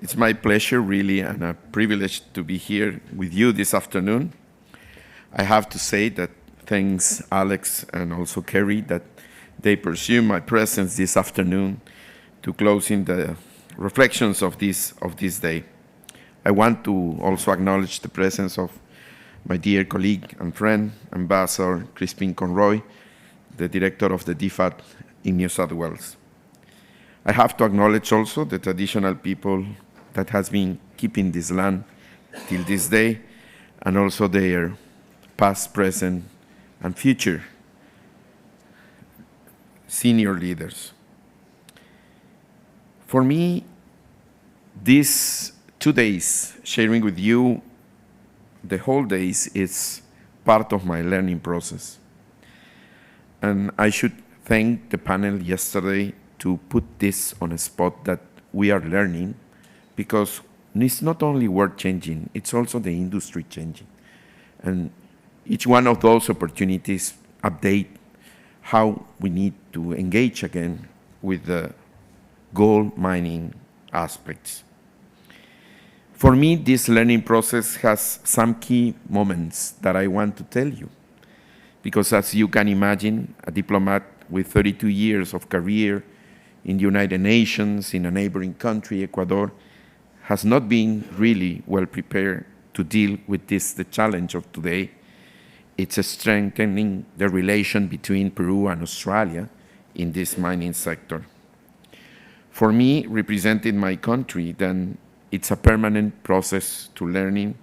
It's my pleasure, really, and a privilege to be here with you this afternoon. I have to say that thanks Alex and also Kerry that they pursue my presence this afternoon to closing the reflections of this day. I want to also acknowledge the presence of my dear colleague and friend, Ambassador Crispin Conroy, the director of the DFAT in New South Wales. I have to acknowledge also the traditional people that has been keeping this land till this day, and also their past, present, and future senior leaders. For me, these 2 days, sharing with you the whole days, is part of my learning process. And I should thank the panel yesterday to put this on a spot that we are learning, because it's not only world changing, it's also the industry changing. And each one of those opportunities update how we need to engage again with the gold mining aspects. For me, this learning process has some key moments that I want to tell you, because as you can imagine, a diplomat with 32 years of career in the United Nations, in a neighboring country, Ecuador, has not been really well prepared to deal with the challenge of today. It's strengthening the relation between Peru and Australia in this mining sector. For me, representing my country, then it's a permanent process to learning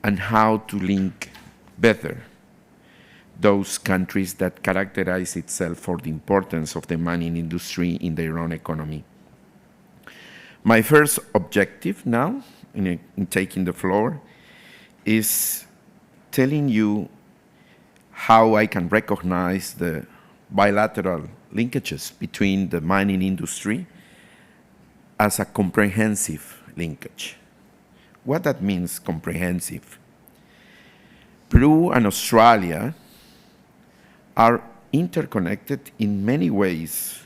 and how to link better those countries that characterize itself for the importance of the mining industry in their own economy. My first objective now, in taking the floor, is telling you how I can recognize the bilateral linkages between the mining industry as a comprehensive linkage. What that means, comprehensive? Peru and Australia are interconnected in many ways.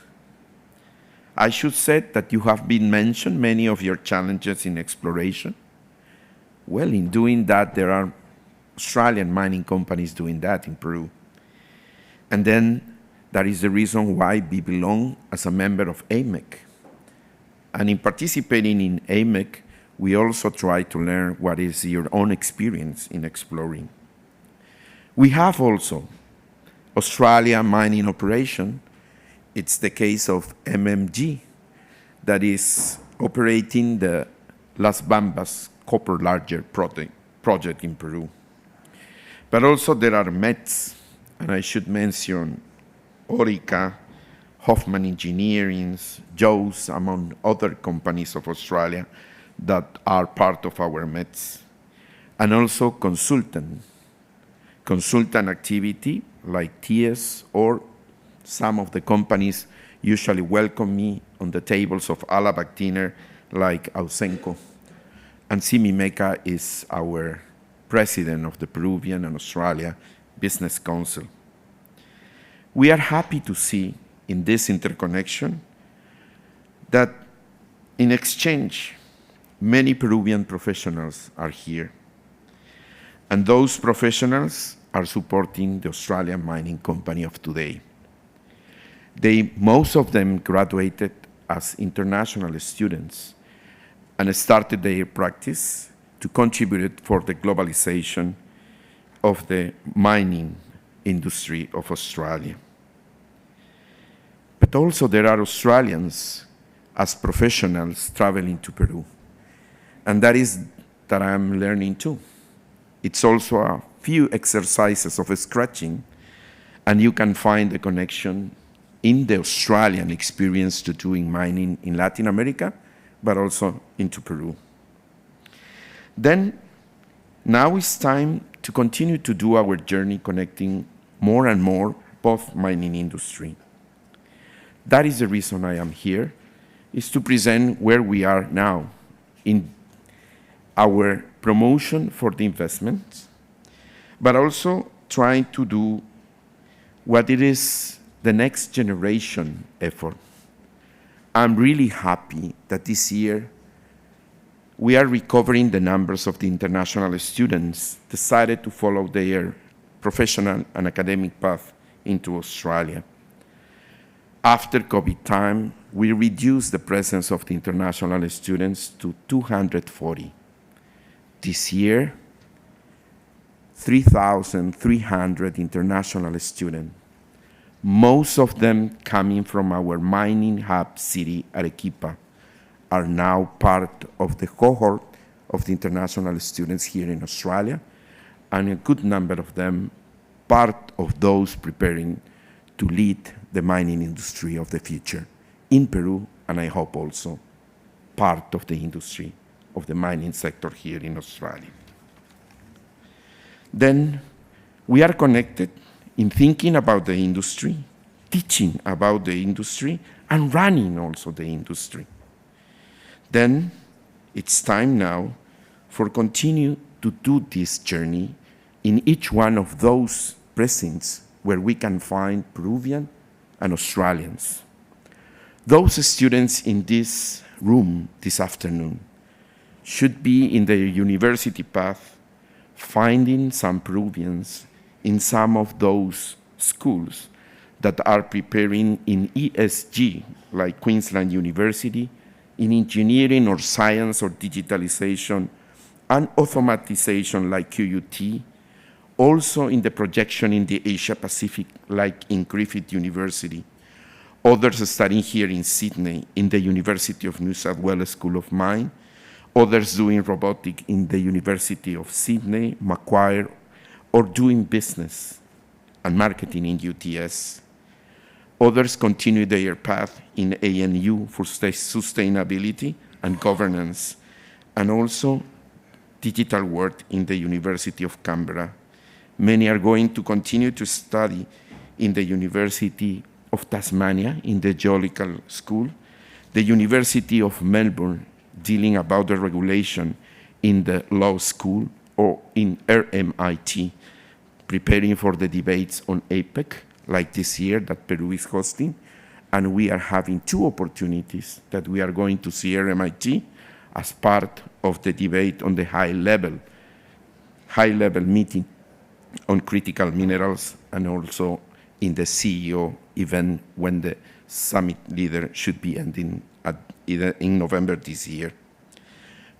I should say that you have been mentioned many of your challenges in exploration. Well, in doing that, there are Australian mining companies doing that in Peru. And then that is the reason why we belong as a member of AMEC. And in participating in AMEC, we also try to learn what is your own experience in exploring. We have also Australia mining operation. It's the case of MMG that is operating the Las Bambas copper larger project in Peru. But also there are METs, and I should mention Orica, Hoffman Engineering, Joe's, among other companies of Australia that are part of our METs. And also consultant activity like TS, or some of the companies usually welcome me on the tables of Alabac dinner like Ausenco. And Simi Meca is our president of the Peruvian and Australia Business Council. We are happy to see in this interconnection that in exchange, many Peruvian professionals are here. And those professionals are supporting the Australian mining company of today. Most of them graduated as international students and started their practice to contribute for the globalization of the mining industry of Australia. But also there are Australians as professionals traveling to Peru. And that I'm learning too. It's also a few exercises of scratching, and you can find the connection in the Australian experience to doing mining in Latin America, but also into Peru. Then, now it's time to continue to do our journey connecting more and more both mining industry. That is the reason I am here, is to present where we are now in our promotion for the investments, but also trying to do what it is the next generation effort. I'm really happy that this year we are recovering the numbers of the international students decided to follow their professional and academic path into Australia. After COVID time, we reduced the presence of the international students to 240. This year, 3,300 international students, most of them coming from our mining hub city, Arequipa, are now part of the cohort of the international students here in Australia, and a good number of them part of those preparing to lead the mining industry of the future in Peru, and I hope also part of the industry of the mining sector here in Australia. Then we are connected in thinking about the industry, teaching about the industry, and running also the industry. Then it's time now for continue to do this journey in each one of those precincts where we can find Peruvian and Australians. Those students in this room this afternoon should be in their university path, finding some Peruvians in some of those schools that are preparing in ESG, like Queensland University, in engineering or science or digitalization and automatization like QUT, also in the projection in the Asia Pacific like in Griffith University, others studying here in Sydney in the University of New South Wales School of Mine, others doing robotics in the University of Sydney, Macquarie, or doing business and marketing in UTS. Others continue their path in ANU for sustainability and governance, and also digital work in the University of Canberra. Many are going to continue to study in the University of Tasmania in the Geological School, the University of Melbourne dealing about the regulation in the law school, or in RMIT, preparing for the debates on APEC, like this year that Peru is hosting, and we are having two opportunities that we are going to see RMIT as part of the debate on the high-level meeting on critical minerals, and also in the CEO event when the summit leader should be ending in November this year.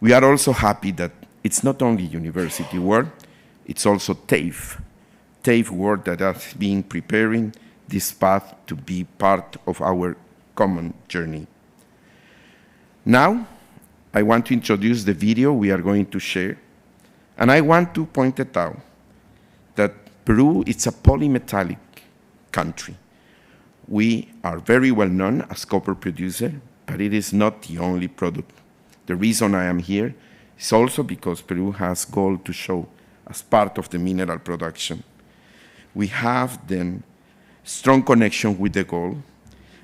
We are also happy that it's not only university work, it's also TAFE work that has been preparing this path to be part of our common journey. Now, I want to introduce the video we are going to share, and I want to point it out that Peru is a polymetallic country. We are very well known as copper producer, but it is not the only product. The reason I am here is also because Peru has gold to show as part of the mineral production. We have then strong connection with the gold,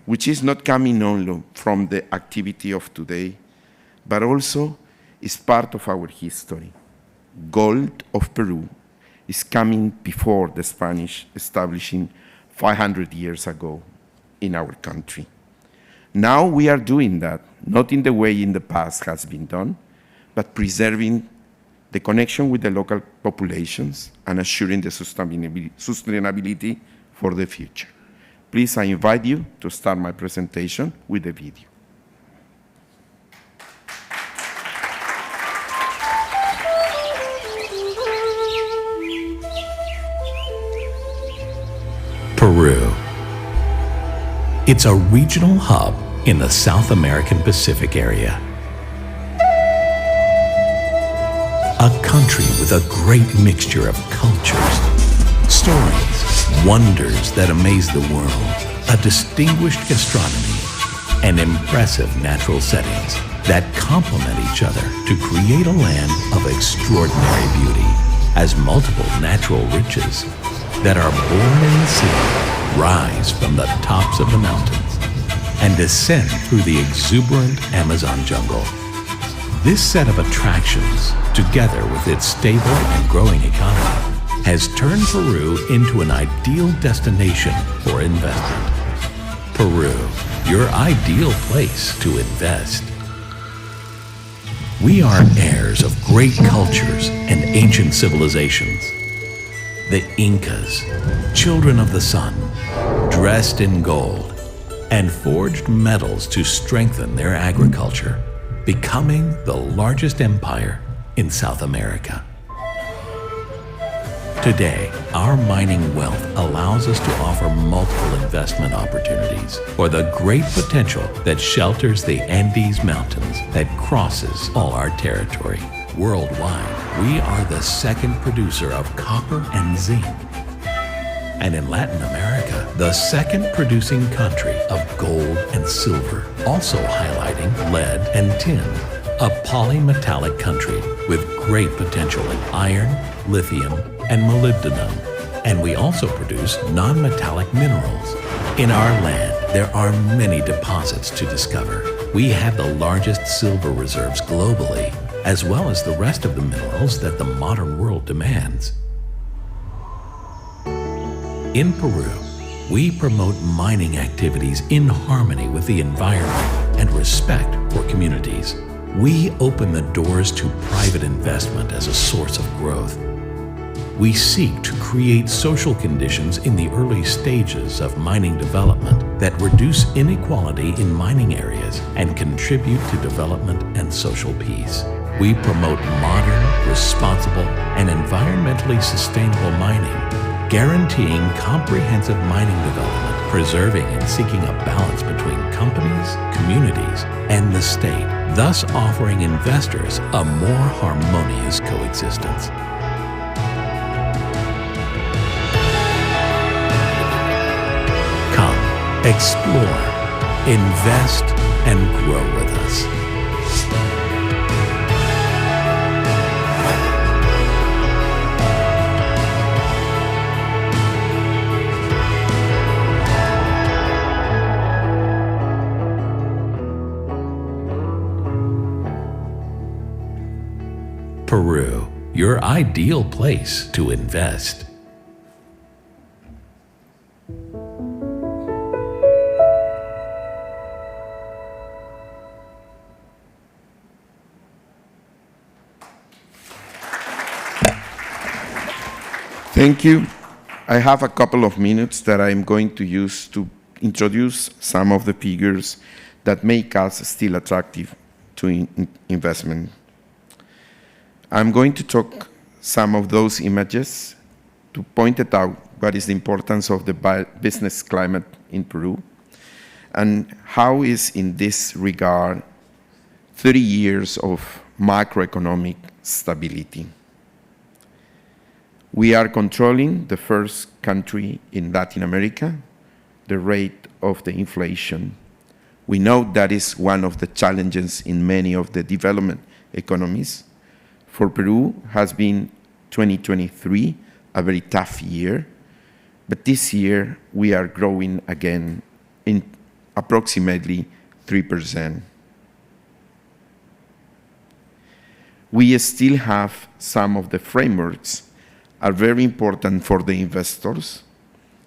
which is not coming only from the activity of today, but also is part of our history. Gold of Peru is coming before the Spanish establishing 500 years ago in our country. Now we are doing that, not in the way in the past has been done, but preserving the connection with the local populations and assuring the sustainability for the future. Please, I invite you to start my presentation with the video. Peru. It's a regional hub in the South American Pacific area. A country with a great mixture of cultures, stories, wonders that amaze the world, a distinguished gastronomy, and impressive natural settings that complement each other to create a land of extraordinary beauty, as multiple natural riches that are born in the sea rise from the tops of the mountains and descend through the exuberant Amazon jungle. This set of attractions, together with its stable and growing economy, has turned Peru into an ideal destination for investment. Peru, your ideal place to invest. We are heirs of great cultures and ancient civilizations. The Incas, children of the sun, dressed in gold, and forged metals to strengthen their agriculture, becoming the largest empire in South America. Today, our mining wealth allows us to offer multiple investment opportunities for the great potential that shelters the Andes Mountains that crosses all our territory. Worldwide, we are the second producer of copper and zinc. And in Latin America, the second producing country of gold and silver, also highlighting lead and tin, a polymetallic country with great potential in iron, lithium, and molybdenum. And we also produce non-metallic minerals. In our land, there are many deposits to discover. We have the largest silver reserves globally, as well as the rest of the minerals that the modern world demands. In Peru, we promote mining activities in harmony with the environment and respect for communities. We open the doors to private investment as a source of growth. We seek to create social conditions in the early stages of mining development that reduce inequality in mining areas and contribute to development and social peace. We promote modern, responsible, and environmentally sustainable mining, guaranteeing comprehensive mining development, preserving and seeking a balance between companies, communities, and the state, thus offering investors a more harmonious coexistence. Come, explore, invest, and grow with us. Peru, your ideal place to invest. Thank you. I have a couple of minutes that I'm going to use to introduce some of the figures that make us still attractive to investment. I'm going to talk some of those images to point it out what is the importance of the business climate in Peru and how is in this regard 30 years of macroeconomic stability. We are controlling the first country in Latin America, the rate of the inflation. We know that is one of the challenges in many of the development economies. For Peru has been 2023 a very tough year, but this year we are growing again in approximately 3%. We still have some of the frameworks are very important for the investors.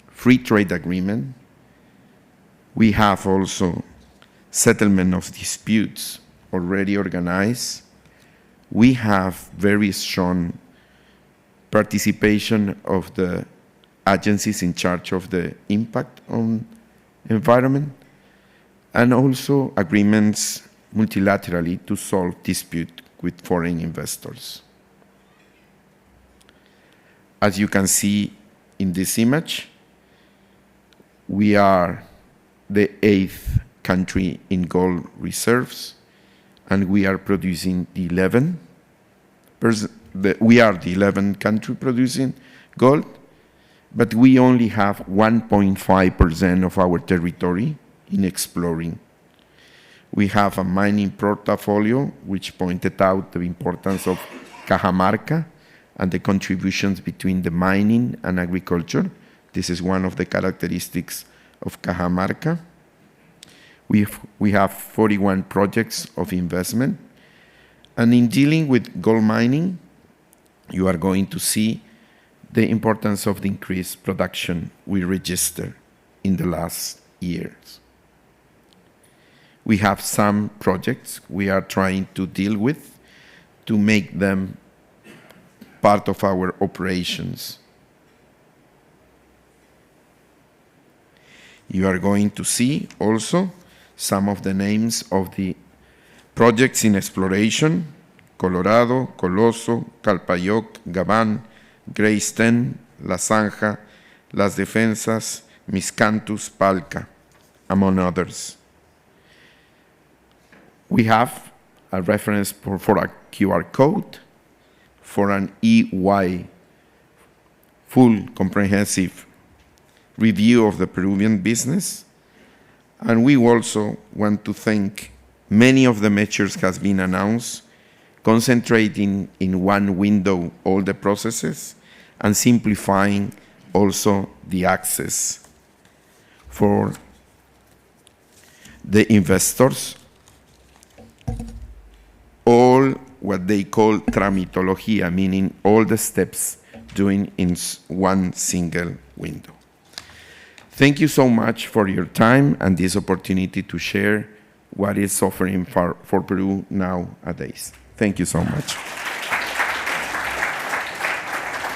Free trade agreement. We have also settlement of disputes already organized. We have very strong participation of the agencies in charge of the impact on environment, and also agreements multilaterally to solve dispute with foreign investors. As you can see in this image, we are the 8th country in gold reserves, and we are producing the 11th. We are the 11th country producing gold, but we only have 1.5% of our territory in exploring. We have a mining portfolio which pointed out the importance of Cajamarca and the contributions between the mining and agriculture. This is one of the characteristics of Cajamarca. We have 41 projects of investment. And in dealing with gold mining, you are going to see the importance of the increased production we registered in the last years. We have some projects we are trying to deal with to make them part of our operations. You are going to see also some of the names of the projects in exploration: Colorado, Coloso, Calpayoc, Gabán, Greysten, La Zanja, Las Defensas, Miscanthus, Palca, among others. We have a reference for a QR code for an EY, full comprehensive review of the Peruvian business. And we also want to thank many of the measures has been announced, concentrating in one window all the processes and simplifying also the access for the investors, all what they call tramitología, meaning all the steps doing in one single window. Thank you so much for your time and this opportunity to share what is offering for Peru nowadays. Thank you so much.